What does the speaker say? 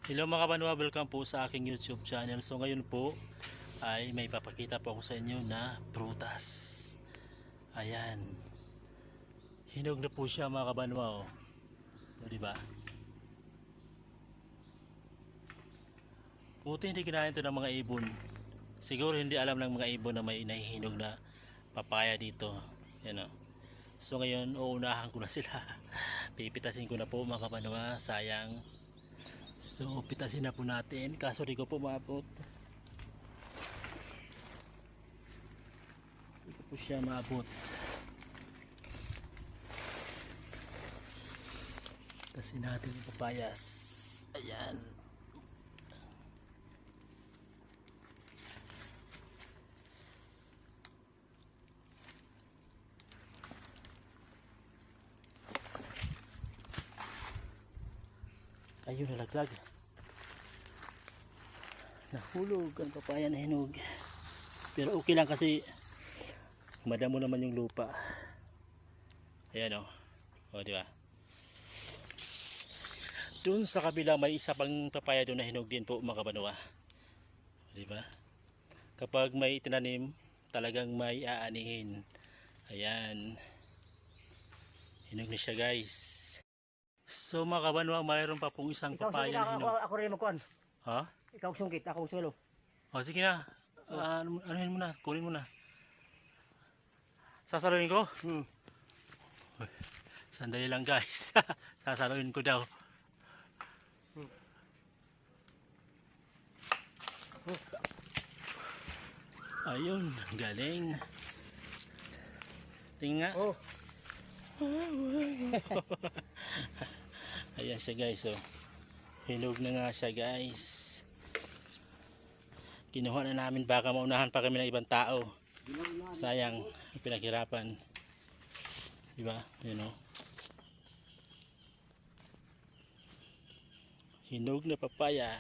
Hello mga kabanwa, welcome po sa aking YouTube channel. So ngayon po ay may papakita po ako sa inyo na prutas. Ayan. Hinog na po siya mga kabanwa, oh. O, diba? Buti hindi kinain ito ng mga ibon. Siguro hindi alam ng mga ibon na may nahihinog na papaya dito. Yan, oh. So ngayon uunahan ko na sila. Pipitasin ko na po mga kabanwa, sayang. So pitasin na po natin, kaso di ko po maabot. Di ko po siya maabot. Pitasin natin yung papayas. Ayan. Ayun, nalaglag. Nahulog ang papaya na hinog. Pero okay lang kasi madamo naman yung lupa. Ayan, oh. O, diba? Doon sa kabila may isa pang papaya doon na hinog din po mga kabanwa. Diba? Kapag may tinanim, talagang may aanihin. Ayan. Hinog na siya, guys. So mga kabanwa, mayroon pa pong isang papaya na hinog. Ako rin magkuhan. Ha? Ikaw sungkit, ako solo. O sige na. Anuhin mo na, kunin mo na. Sasaluhin ko? Uy, sandali lang, guys. Sasaluhin ko daw. Ayun, galing. Tingnan nga. Oh. Ayan siya, guys, oh. Hinog na nga siya, guys. Kinuha na namin, baka maunahan pa kami ng ibang tao. Sayang, pinaghirapan. Diba? You know? Hinog na papaya.